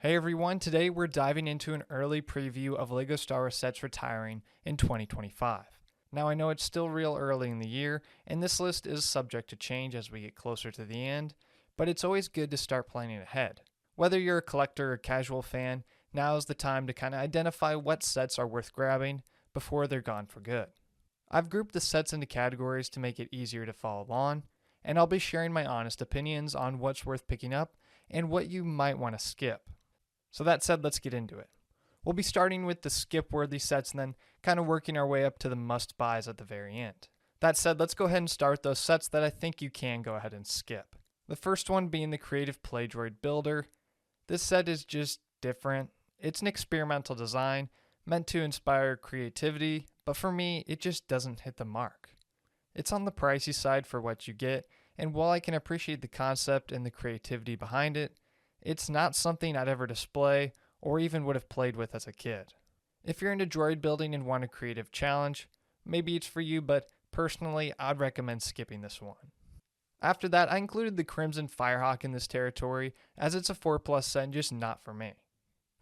Hey everyone, today we're diving into an early preview of LEGO Star Wars sets retiring in 2025. Now I know it's still real early in the year, and this list is subject to change as we get closer to the end, but it's always good to start planning ahead. Whether you're a collector or casual fan, now is the time to kind of identify what sets are worth grabbing before they're gone for good. I've grouped the sets into categories to make it easier to follow along, and I'll be sharing my honest opinions on what's worth picking up and what you might want to skip. So that said, let's get into it. We'll be starting with the skip-worthy sets and then kind of working our way up to the must-buys at the very end. That said, let's go ahead and start those sets that I think you can go ahead and skip. The first one being the Creative Play Droid Builder. This set is just different. It's an experimental design meant to inspire creativity, but for me, it just doesn't hit the mark. It's on the pricey side for what you get, and while I can appreciate the concept and the creativity behind it, it's not something I'd ever display or even would have played with as a kid. If you're into droid building and want a creative challenge, maybe it's for you, but personally, I'd recommend skipping this one. After that, I included the Crimson Firehawk in this territory, as it's a 4+ set and just not for me.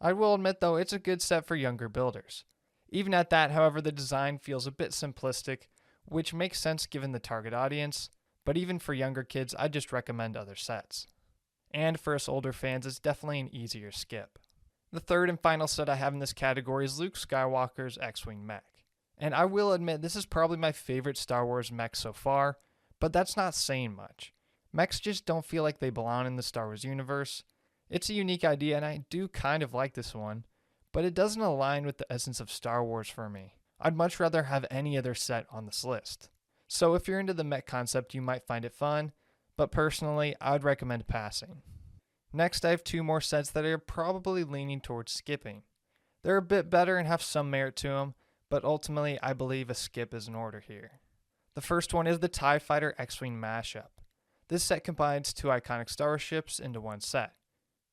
I will admit though, it's a good set for younger builders. Even at that, however, the design feels a bit simplistic, which makes sense given the target audience, but even for younger kids, I'd just recommend other sets. And for us older fans, it's definitely an easier skip. The third and final set I have in this category is Luke Skywalker's X-Wing mech. And I will admit, this is probably my favorite Star Wars mech so far, but that's not saying much. Mechs just don't feel like they belong in the Star Wars universe. It's a unique idea, and I do kind of like this one, but it doesn't align with the essence of Star Wars for me. I'd much rather have any other set on this list. So if you're into the mech concept, you might find it fun, but personally, I would recommend passing. Next, I have two more sets that are probably leaning towards skipping. They're a bit better and have some merit to them, but ultimately, I believe a skip is in order here. The first one is the TIE Fighter X-Wing mashup. This set combines two iconic Star Wars ships into one set,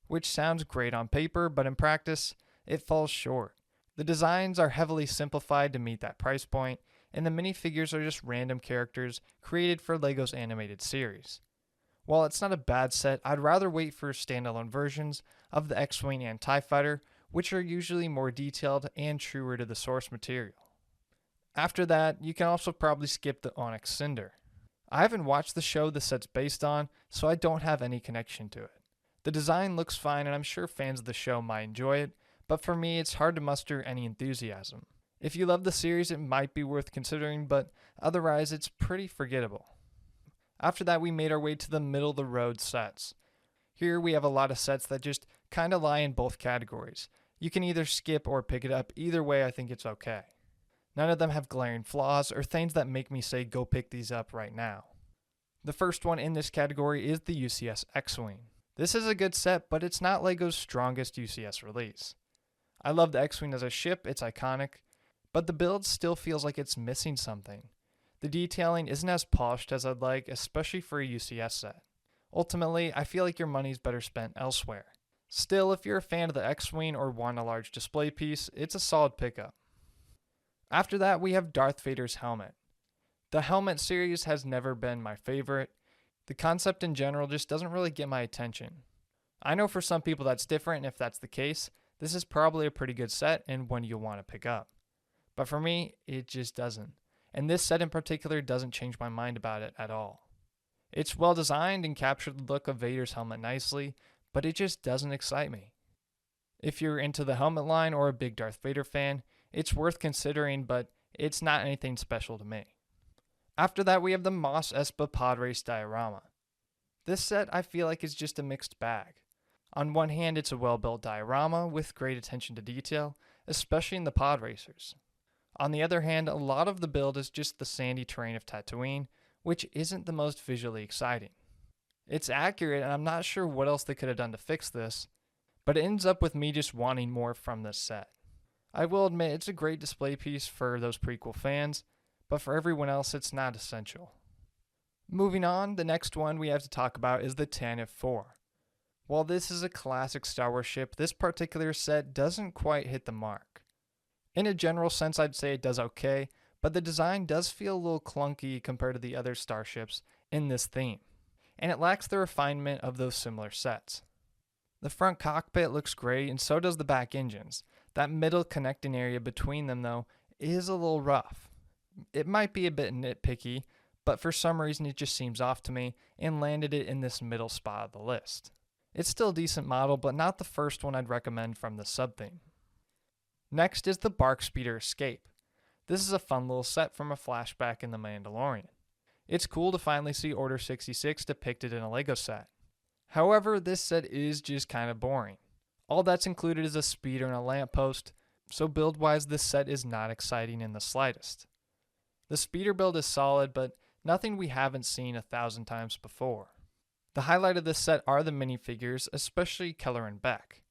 which sounds great on paper, but in practice, it falls short. The designs are heavily simplified to meet that price point, and the minifigures are just random characters created for LEGO's animated series. While it's not a bad set, I'd rather wait for standalone versions of the X-Wing and TIE Fighter, which are usually more detailed and truer to the source material. After that, you can also probably skip the Onyx Cinder. I haven't watched the show the set's based on, so I don't have any connection to it. The design looks fine and I'm sure fans of the show might enjoy it, but for me it's hard to muster any enthusiasm. If you love the series, it might be worth considering, but otherwise it's pretty forgettable. After that, we made our way to the middle-of-the-road sets. Here we have a lot of sets that just kind of lie in both categories. You can either skip or pick it up. Either way, I think it's okay. None of them have glaring flaws or things that make me say go pick these up right now. The first one in this category is the UCS X-Wing. This is a good set, but it's not LEGO's strongest UCS release. I love the X-Wing as a ship, it's iconic, but the build still feels like it's missing something. The detailing isn't as polished as I'd like, especially for a UCS set. Ultimately, I feel like your money's better spent elsewhere. Still, if you're a fan of the X-Wing or want a large display piece, it's a solid pickup. After that, we have Darth Vader's helmet. The helmet series has never been my favorite. The concept in general just doesn't really get my attention. I know for some people that's different, and if that's the case, this is probably a pretty good set and one you'll want to pick up. But for me, it just doesn't. And this set in particular doesn't change my mind about it at all. It's well designed and captured the look of Vader's helmet nicely, but it just doesn't excite me. If you're into the helmet line or a big Darth Vader fan, it's worth considering, but it's not anything special to me. After that, we have the Mos Espa Pod Race diorama. This set I feel like is just a mixed bag. On one hand, it's a well-built diorama with great attention to detail, especially in the pod racers. On the other hand, a lot of the build is just the sandy terrain of Tatooine, which isn't the most visually exciting. It's accurate, and I'm not sure what else they could have done to fix this, but it ends up with me just wanting more from this set. I will admit it's a great display piece for those prequel fans, but for everyone else it's not essential. Moving on, the next one we have to talk about is the Tantive 4. While this is a classic Star Wars ship, this particular set doesn't quite hit the mark. In a general sense, I'd say it does okay, but the design does feel a little clunky compared to the other starships in this theme, and it lacks the refinement of those similar sets. The front cockpit looks great, and so does the back engines. That middle connecting area between them, though, is a little rough. It might be a bit nitpicky, but for some reason it just seems off to me and landed it in this middle spot of the list. It's still a decent model, but not the first one I'd recommend from the sub-theme. Next is the Bark Speeder Escape. This is a fun little set from a flashback in The Mandalorian. It's cool to finally see Order 66 depicted in a LEGO set. However, this set is just kind of boring. All that's included is a speeder and a lamppost, so build-wise this set is not exciting in the slightest. The speeder build is solid, but nothing we haven't seen 1,000 times before. The highlight of this set are the minifigures, especially Keller and Beck,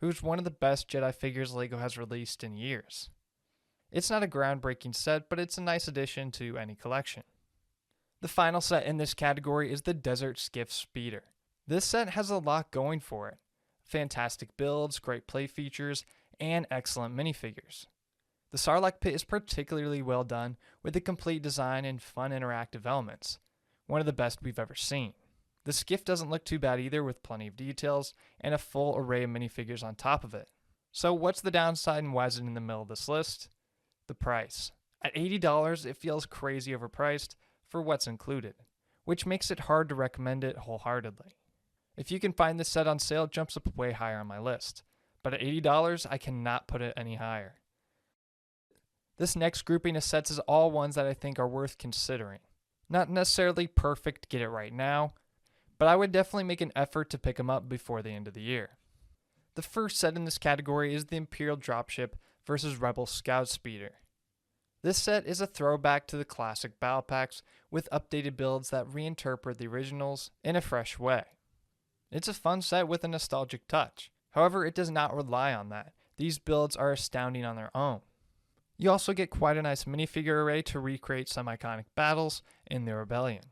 who's one of the best Jedi figures LEGO has released in years. It's not a groundbreaking set, but it's a nice addition to any collection. The final set in this category is the Desert Skiff Speeder. This set has a lot going for it. Fantastic builds, great play features, and excellent minifigures. The Sarlacc pit is particularly well done, with a complete design and fun interactive elements. One of the best we've ever seen. The skiff doesn't look too bad either, with plenty of details and a full array of minifigures on top of it. So what's the downside and why is it in the middle of this list? The price. At $80, it feels crazy overpriced for what's included, which makes it hard to recommend it wholeheartedly. If you can find this set on sale, it jumps up way higher on my list, but at $80, I cannot put it any higher. This next grouping of sets is all ones that I think are worth considering. Not necessarily perfect to get it right now, but I would definitely make an effort to pick them up before the end of the year. The first set in this category is the Imperial Dropship vs. Rebel Scout Speeder. This set is a throwback to the classic battle packs with updated builds that reinterpret the originals in a fresh way. It's a fun set with a nostalgic touch. However, it does not rely on that. These builds are astounding on their own. You also get quite a nice minifigure array to recreate some iconic battles in the Rebellion.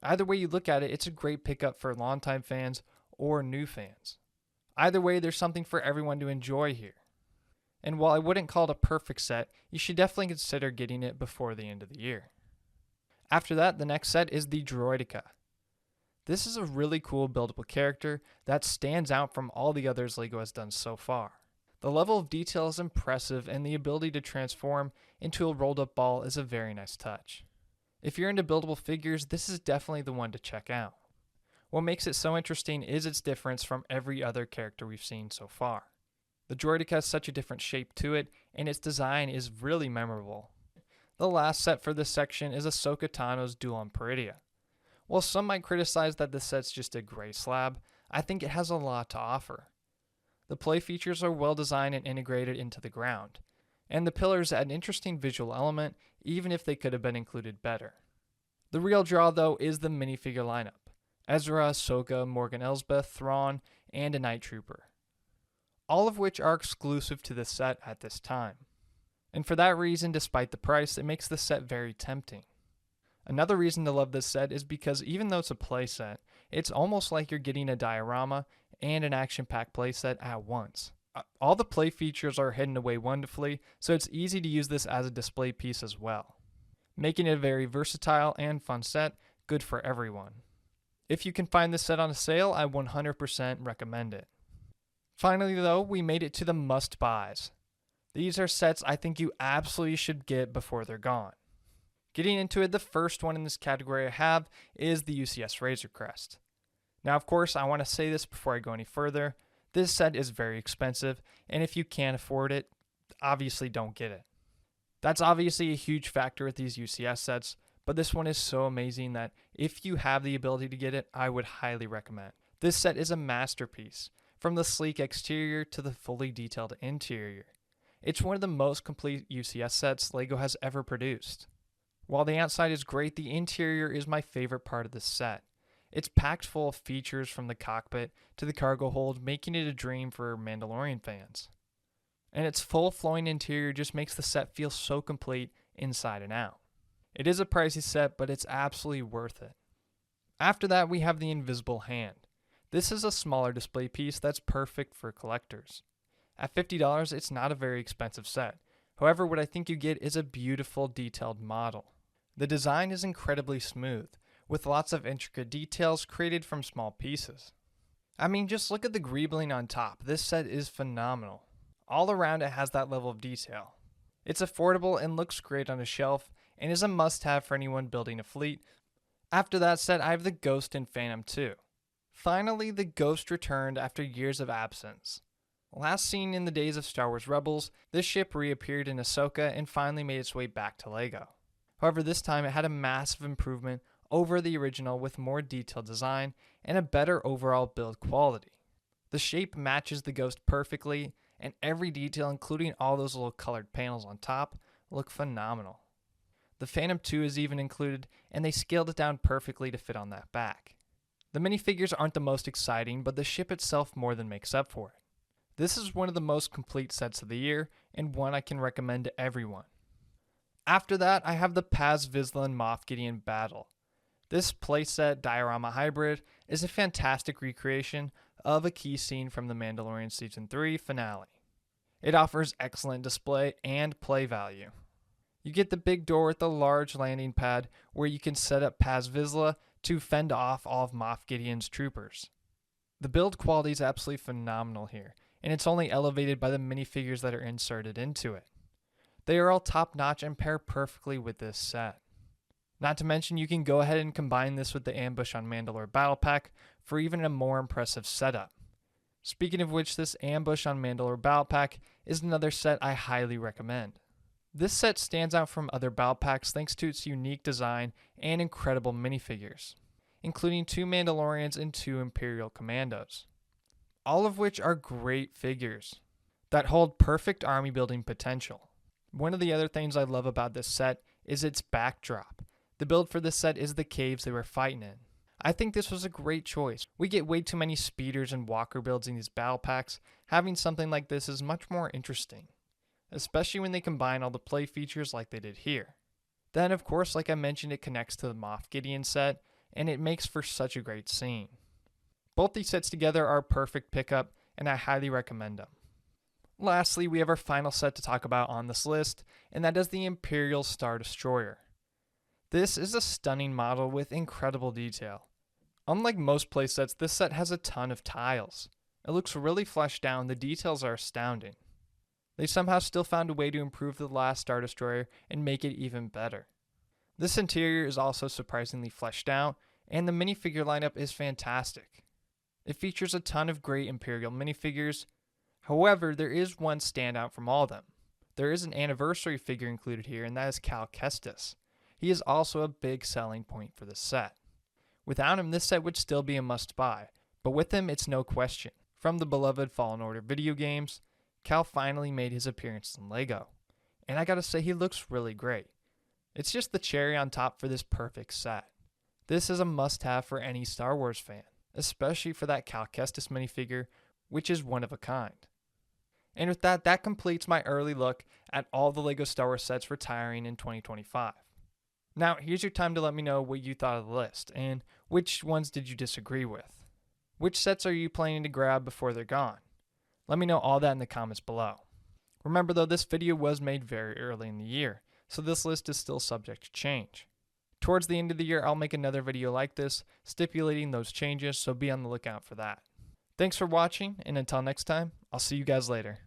Either way you look at it, it's a great pickup for longtime fans or new fans. Either way, there's something for everyone to enjoy here. And while I wouldn't call it a perfect set, you should definitely consider getting it before the end of the year. After that, the next set is the Droideka. This is a really cool buildable character that stands out from all the others LEGO has done so far. The level of detail is impressive, and the ability to transform into a rolled up ball is a very nice touch. If you're into buildable figures, this is definitely the one to check out. What makes it so interesting is its difference from every other character we've seen so far. The Droideka has such a different shape to it, and its design is really memorable. The last set for this section is Ahsoka Tano's Duel on Peridea. While some might criticize that this set's just a gray slab, I think it has a lot to offer. The play features are well designed and integrated into the ground, and the pillars add an interesting visual element even if they could have been included better. The real draw though is the minifigure lineup. Ezra, Ahsoka, Morgan Elsbeth, Thrawn, and a Night Trooper. All of which are exclusive to the set at this time. And for that reason, despite the price, it makes the set very tempting. Another reason to love this set is because even though it's a play set, it's almost like you're getting a diorama and an action-packed playset at once. All the play features are hidden away wonderfully, so it's easy to use this as a display piece as well, making it a very versatile and fun set, good for everyone. If you can find this set on a sale, I 100% recommend it. Finally though, we made it to the must-buys. These are sets I think you absolutely should get before they're gone. Getting into it, the first one in this category I have is the UCS Razor Crest. Now, of course, I want to say this before I go any further. This set is very expensive, and if you can't afford it, obviously don't get it. That's obviously a huge factor with these UCS sets, but this one is so amazing that if you have the ability to get it, I would highly recommend. This set is a masterpiece, from the sleek exterior to the fully detailed interior. It's one of the most complete UCS sets LEGO has ever produced. While the outside is great, the interior is my favorite part of this set. It's packed full of features from the cockpit to the cargo hold, making it a dream for Mandalorian fans. And its full flowing interior just makes the set feel so complete inside and out. It is a pricey set, but it's absolutely worth it. After that, we have the Invisible Hand. This is a smaller display piece that's perfect for collectors. At $50, it's not a very expensive set. However, what I think you get is a beautiful, detailed model. The design is incredibly smooth, with lots of intricate details created from small pieces. I mean, just look at the greebling on top. This set is phenomenal. All around it has that level of detail. It's affordable and looks great on a shelf and is a must-have for anyone building a fleet. After that set, I have the Ghost and Phantom 2. Finally, the Ghost returned after years of absence. Last seen in the days of Star Wars Rebels, this ship reappeared in Ahsoka and finally made its way back to LEGO. However, this time it had a massive improvement over the original with more detailed design and a better overall build quality. The shape matches the Ghost perfectly, and every detail, including all those little colored panels on top, look phenomenal. The Phantom 2 is even included, and they scaled it down perfectly to fit on that back. The minifigures aren't the most exciting, but the ship itself more than makes up for it. This is one of the most complete sets of the year, and one I can recommend to everyone. After that, I have the Paz Vizsla and Moff Gideon battle. This playset diorama hybrid is a fantastic recreation of a key scene from The Mandalorian Season 3 finale. It offers excellent display and play value. You get the big door with the large landing pad where you can set up Paz Vizsla to fend off all of Moff Gideon's troopers. The build quality is absolutely phenomenal here, and it's only elevated by the minifigures that are inserted into it. They are all top-notch and pair perfectly with this set. Not to mention, you can go ahead and combine this with the Ambush on Mandalore Battle Pack for even a more impressive setup. Speaking of which, this Ambush on Mandalore Battle Pack is another set I highly recommend. This set stands out from other battle packs thanks to its unique design and incredible minifigures, including 2 Mandalorians and 2 Imperial Commandos, all of which are great figures that hold perfect army building potential. One of the other things I love about this set is its backdrop. The build for this set is the caves they were fighting in. I think this was a great choice. We get way too many speeders and walker builds in these battle packs. Having something like this is much more interesting, especially when they combine all the play features like they did here. Then, of course, like I mentioned, it connects to the Moff Gideon set, and it makes for such a great scene. Both these sets together are a perfect pickup, and I highly recommend them. Lastly, we have our final set to talk about on this list, and that is the Imperial Star Destroyer. This is a stunning model with incredible detail. Unlike most playsets, this set has a ton of tiles. It looks really fleshed out, the details are astounding. They somehow still found a way to improve the last Star Destroyer and make it even better. This interior is also surprisingly fleshed out, and the minifigure lineup is fantastic. It features a ton of great Imperial minifigures. However, there is one standout from all of them. There is an anniversary figure included here, and that is Cal Kestis. He is also a big selling point for this set. Without him, this set would still be a must-buy, but with him, it's no question. From the beloved Fallen Order video games, Cal finally made his appearance in LEGO, and I gotta say, he looks really great. It's just the cherry on top for this perfect set. This is a must-have for any Star Wars fan, especially for that Cal Kestis minifigure, which is one of a kind. And with that, that completes my early look at all the LEGO Star Wars sets retiring in 2025. Now, here's your time to let me know what you thought of the list, and which ones did you disagree with? Which sets are you planning to grab before they're gone? Let me know all that in the comments below. Remember though, this video was made very early in the year, so this list is still subject to change. Towards the end of the year, I'll make another video like this, stipulating those changes, so be on the lookout for that. Thanks for watching, and until next time, I'll see you guys later.